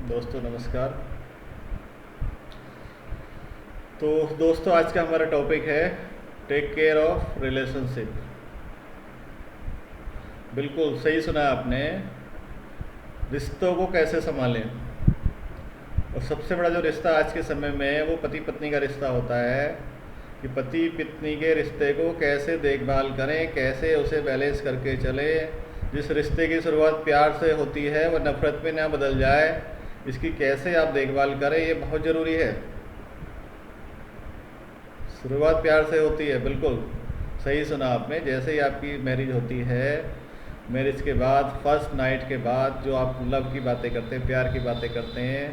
दोस्तों नमस्कार। तो दोस्तों आज का हमारा टॉपिक है टेक केयर ऑफ रिलेशनशिप। बिल्कुल सही सुना आपने। रिश्तों को कैसे संभालें। और सबसे बड़ा जो रिश्ता आज के समय में है वो पति पत्नी का रिश्ता होता है कि पति पत्नी के रिश्ते को कैसे देखभाल करें, कैसे उसे बैलेंस करके चलें। जिस रिश्ते की शुरुआत प्यार से होती है वो नफ़रत में ना बदल जाए, इसकी कैसे आप देखभाल करें, ये बहुत ज़रूरी है। शुरुआत प्यार से होती है, बिल्कुल सही सुना आपने। जैसे ही आपकी मैरिज होती है, मैरिज के बाद फर्स्ट नाइट के बाद जो आप लव की बातें करते हैं, प्यार की बातें करते हैं,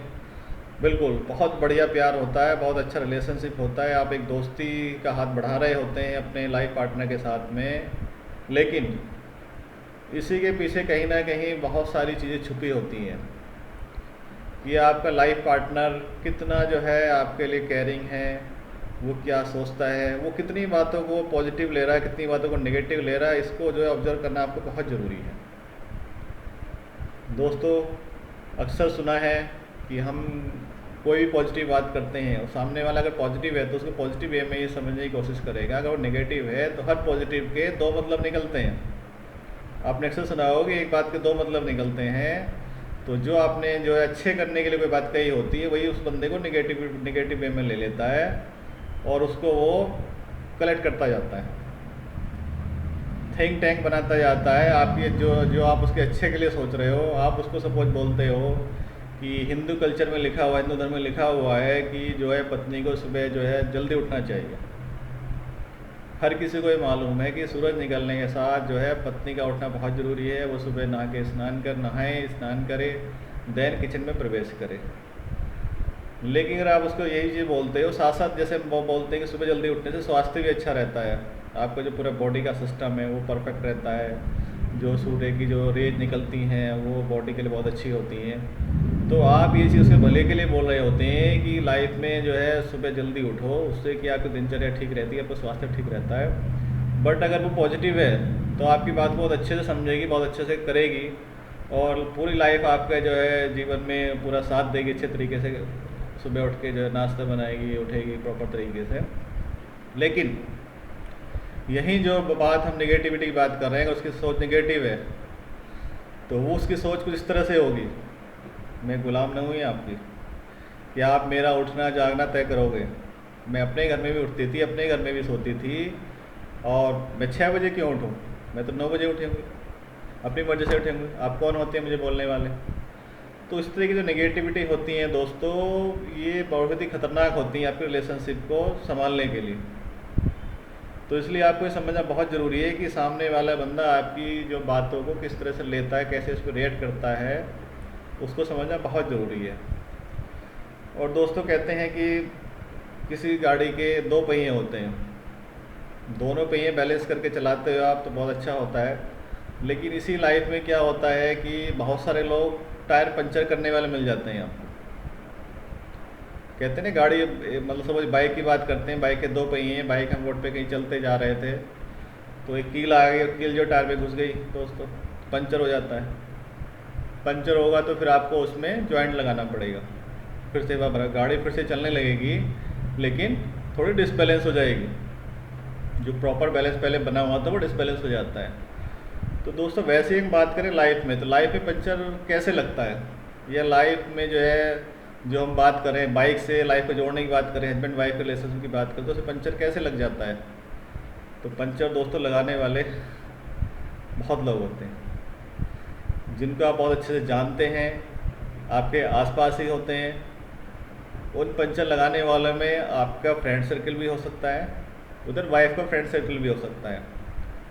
बिल्कुल बहुत बढ़िया प्यार होता है, बहुत अच्छा रिलेशनशिप होता है। आप एक दोस्ती का हाथ बढ़ा रहे होते हैं अपने लाइफ पार्टनर के साथ में, लेकिन इसी के पीछे कहीं ना कहीं बहुत सारी चीज़ें छुपी होती हैं कि आपका लाइफ पार्टनर कितना जो है आपके लिए केयरिंग है, वो क्या सोचता है, वो कितनी बातों को पॉजिटिव ले रहा है, कितनी बातों को नेगेटिव ले रहा है। इसको जो है ऑब्जर्व करना आपको बहुत ज़रूरी है। दोस्तों अक्सर सुना है कि हम कोई भी पॉजिटिव बात करते हैं और सामने वाला अगर पॉजिटिव है तो उसको पॉजिटिव वे में ये समझने की कोशिश करेगा, अगर वो नेगेटिव है तो हर पॉजिटिव के दो मतलब निकलते हैं। आपने अक्सर सुना होगा कि एक बात के दो मतलब निकलते हैं। तो जो आपने जो है अच्छे करने के लिए कोई बात कही होती है, वही उस बंदे को नेगेटिव वे में ले लेता है और उसको वो कलेक्ट करता जाता है, थिंक टैंक बनाता जाता है। आप ये जो जो आप उसके अच्छे के लिए सोच रहे हो, आप उसको सपोज बोलते हो कि हिंदू कल्चर में लिखा हुआ है, हिंदू धर्म में लिखा हुआ है कि जो है पत्नी को सुबह जो है जल्दी उठना चाहिए। हर किसी को ये मालूम है कि सूरज निकलने के साथ जो है पत्नी का उठना बहुत ज़रूरी है। वो सुबह नहा के स्नान करे, देन किचन में प्रवेश करे। लेकिन अगर आप उसको यही चीज़ बोलते हो, साथ साथ जैसे वो बोलते हैं कि सुबह जल्दी उठने से स्वास्थ्य भी अच्छा रहता है, आपका जो पूरा बॉडी का सिस्टम है वो परफेक्ट रहता है, जो सूर्य की जो रेज निकलती हैं वो बॉडी के लिए बहुत अच्छी होती हैं। तो आप ये चीज़ उसके भले के लिए बोल रहे होते हैं कि लाइफ में जो है सुबह जल्दी उठो, उससे कि आपकी दिनचर्या ठीक रहती है, आपका स्वास्थ्य ठीक रहता है। बट अगर वो पॉजिटिव है तो आपकी बात बहुत अच्छे से समझेगी, बहुत अच्छे से करेगी और पूरी लाइफ आपका जो है जीवन में पूरा साथ देगी अच्छे तरीके से। सुबह उठ के जो है नाश्ता बनाएगी, उठेगी प्रॉपर तरीके से। लेकिन यही जो बात हम नेगेटिविटी की बात कर रहे हैं, उसकी सोच नेगेटिव है, तो वो उसकी सोच कुछ इस तरह से होगी, मैं गुलाम नहीं हुई आपकी कि आप मेरा उठना जागना तय करोगे। मैं अपने घर में भी उठती थी, अपने घर में भी सोती थी, और मैं 6 बजे क्यों उठूँ, मैं तो 9 बजे उठूँगी, अपनी मर्जी से उठूँगी। आप कौन होते हैं मुझे बोलने वाले। तो इस तरह की जो नेगेटिविटी होती है दोस्तों, ये बहुत ही खतरनाक होती है आपके रिलेशनशिप को संभालने के लिए। तो इसलिए आपको ये समझना बहुत ज़रूरी है कि सामने वाला बंदा आपकी जो बातों को किस तरह से लेता है, कैसे उस पर रिएक्ट करता है, उसको समझना बहुत ज़रूरी है। और दोस्तों कहते हैं कि किसी गाड़ी के दो पहिए होते हैं, दोनों पहिए बैलेंस करके चलाते हो आप तो बहुत अच्छा होता है। लेकिन इसी लाइफ में क्या होता है कि बहुत सारे लोग टायर पंचर करने वाले मिल जाते हैं आपको। कहते हैं ना गाड़ी, मतलब सपोज बाइक की बात करते हैं, बाइक के दो पहिए हैं, बाइक हम रोड पे कहीं चलते जा रहे थे तो एक कील आ गई, कील जो टायर पे घुस गई दोस्तों, पंचर हो जाता है। पंचर होगा तो फिर आपको उसमें जॉइंट लगाना पड़ेगा, फिर से वह गाड़ी फिर से चलने लगेगी, लेकिन थोड़ी डिसबैलेंस हो जाएगी। जो प्रॉपर बैलेंस पहले बना हुआ था वो डिसबैलेंस हो जाता है। तो दोस्तों वैसे ही हम बात करें लाइफ में, तो लाइफ में पंचर कैसे लगता है, या लाइफ में जो है जो हम बात करें बाइक से लाइफ को जोड़ने की बात करें, हस्बैंड वाइफ रिलेशनशिप की बात करें, तो उसे पंचर कैसे लग जाता है। तो पंचर दोस्तों लगाने वाले बहुत लोग होते हैं जिनको आप बहुत अच्छे से जानते हैं, आपके आसपास ही होते हैं। उन पंचर लगाने वालों में आपका फ्रेंड सर्कल भी हो सकता है, उधर वाइफ का फ्रेंड सर्कल भी हो सकता है।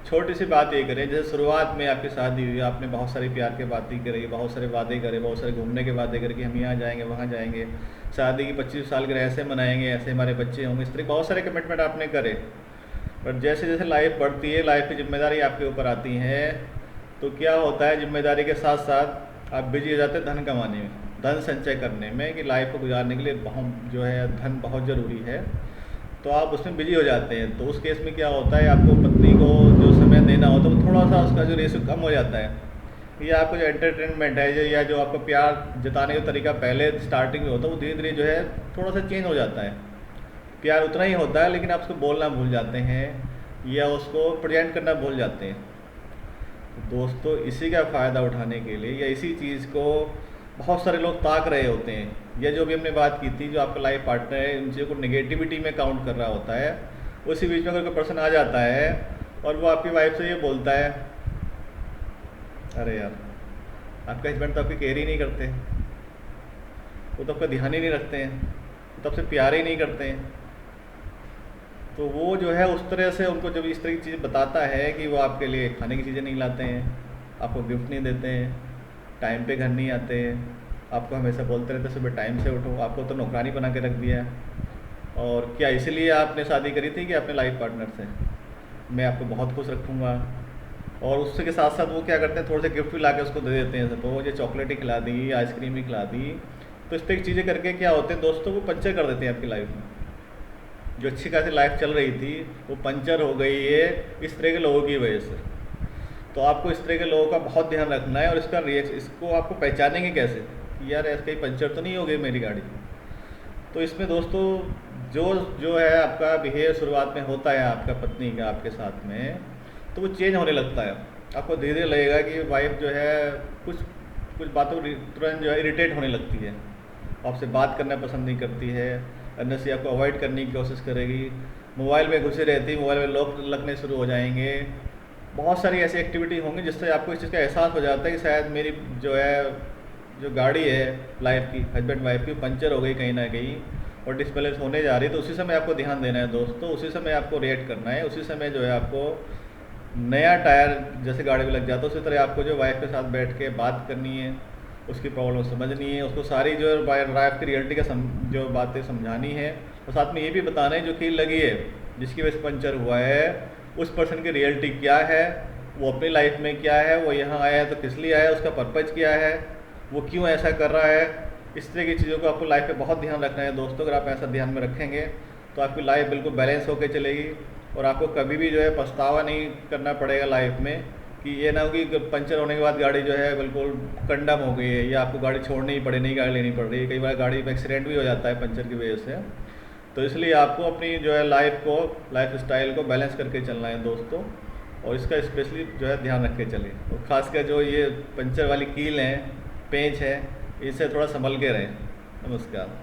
छोटी सी बात ये करें, जैसे शुरुआत में आपकी शादी हुई, आपने बहुत सारी प्यार की बातें करी, बहुत सारे वादे करे, बहुत सारे घूमने के वादे करे कि हम यहाँ जाएंगे वहाँ जाएंगे, शादी की 25 साल के ऐसे मनाएंगे, ऐसे हमारे बच्चे होंगे, इस तरह बहुत सारे कमिटमेंट आपने करे। पर जैसे जैसे लाइफ बढ़ती है, लाइफ की जिम्मेदारी आपके ऊपर आती है, तो क्या होता है जिम्मेदारी के साथ साथ आप बिजी हो जाते हैं धन कमाने में, धन संचय करने में, कि लाइफ को गुजारने के लिए बहुत जो है धन बहुत ज़रूरी है, तो आप उसमें बिजी हो जाते हैं। तो उस केस में क्या होता है, आपको पत्नी को जो समय देना होता है वो थोड़ा सा उसका जो रेशो कम हो जाता है। या आपका जो एंटरटेनमेंट है या जो आपका प्यार जताने का तरीका पहले स्टार्टिंग में होता है वो धीरे धीरे जो है थोड़ा सा चेंज हो जाता है। प्यार उतना ही होता है लेकिन आप उसको बोलना भूल जाते हैं या उसको प्रेजेंट करना भूल जाते हैं। तो दोस्तों इसी का फ़ायदा उठाने के लिए या इसी चीज़ को बहुत सारे लोग ताक रहे होते हैं, या जो भी हमने बात की थी जो आपका लाइफ पार्टनर है उन चीज़ों को नेगेटिविटी में काउंट कर रहा होता है, उसी बीच में अगर कोई पर्सन आ जाता है और वो आपकी वाइफ से ये बोलता है, अरे यार आपका हस्बैंड तो आपकी केयर ही नहीं करते, वो तो आपका ध्यान ही नहीं रखते हैं, वो तो आपसे प्यार ही नहीं करते हैं। तो वो जो है उस तरह से उनको जब इस तरह की चीज़ बताता है कि वो आपके लिए खाने की चीज़ें नहीं लाते हैं, आपको गिफ्ट नहीं देते हैं, टाइम पे घर नहीं आते हैं, आपको हमेशा बोलते रहते सुबह टाइम से उठो, आपको तो नौकरानी बना के रख दिया है। और क्या इसीलिए आपने शादी करी थी कि अपने लाइफ पार्टनर से, मैं आपको बहुत खुश रखूँगा। और उससे के साथ साथ वो क्या करते हैं थोड़े से गिफ्ट भी ला के उसको दे देते हैं, सपोज ये चॉकलेट ही खिला दी, आइसक्रीम ही खिला दी। तो इस तरह की चीज़ें करके क्या होते हैं दोस्तों, वो पंचर कर देते हैं आपकी लाइफ में। जो अच्छी खासी लाइफ चल रही थी वो पंचर हो गई है इस तरह के लोगों की वजह से। तो आपको इस तरह के लोगों का बहुत ध्यान रखना है और इसका इसको आपको पहचानेंगे कैसे कि यार ऐसे कहीं पंचर तो नहीं हो गई मेरी गाड़ी। तो इसमें दोस्तों जो जो है आपका बिहेवियर शुरुआत में होता है आपका पत्नी का आपके साथ में, तो वो चेंज होने लगता है। आपको धीरे धीरे लगेगा कि वाइफ जो है कुछ कुछ बातों तुरंत जो है इरिटेट होने लगती है, आपसे बात करना पसंद नहीं करती है, अंदर से आपको अवॉइड करने की कोशिश करेगी, मोबाइल में घुसी रहती, मोबाइल में लॉक लगने शुरू हो जाएंगे। बहुत सारी ऐसी एक्टिविटी होंगी जिससे आपको इस चीज़ का एहसास हो जाता है कि शायद मेरी जो है जो गाड़ी है लाइफ की हस्बैंड वाइफ की पंचर हो गई कहीं ना कहीं और डिसबैलेंस होने जा रही है। तो उसी समय आपको ध्यान देना है दोस्तों, उसी समय आपको रिएक्ट करना है, उसी समय जो है आपको नया टायर जैसे गाड़ी में लग जाता है उसी तरह आपको जो वाइफ के साथ बैठ के बात करनी है, उसकी प्रॉब्लम समझनी है, उसको सारी जो लाइफ की रियलिटी का जो बातें समझानी है, और साथ में ये भी बताना है जो कील लगी है जिसकी वजह से पंचर हुआ है उस पर्सन की रियलिटी क्या है, वो अपनी लाइफ में क्या है, वो यहाँ आया है तो किस लिए आया है, उसका पर्पज़ क्या है, वो क्यों ऐसा कर रहा है। इस तरह की चीज़ों को आपको लाइफ में बहुत ध्यान रखना है दोस्तों। अगर आप ऐसा ध्यान में रखेंगे तो आपकी लाइफ बिल्कुल बैलेंस होकर चलेगी और आपको कभी भी जो है पछतावा नहीं करना पड़ेगा लाइफ में कि ये ना हो कि पंचर होने के बाद गाड़ी जो है बिल्कुल कंडम हो गई है या आपको गाड़ी छोड़नी ही पड़े, नई गाड़ी लेनी पड़ रही है। कई बार गाड़ी में एक्सीडेंट भी हो जाता है पंचर की वजह से। तो इसलिए आपको अपनी जो है लाइफ स्टाइल को बैलेंस करके चलना है दोस्तों, और इसका स्पेशली जो है ध्यान रख के चलिए। और ख़ासकर जो ये पंचर वाली कील हैं, पेंच है, इससे थोड़ा संभल के रहें। नमस्कार।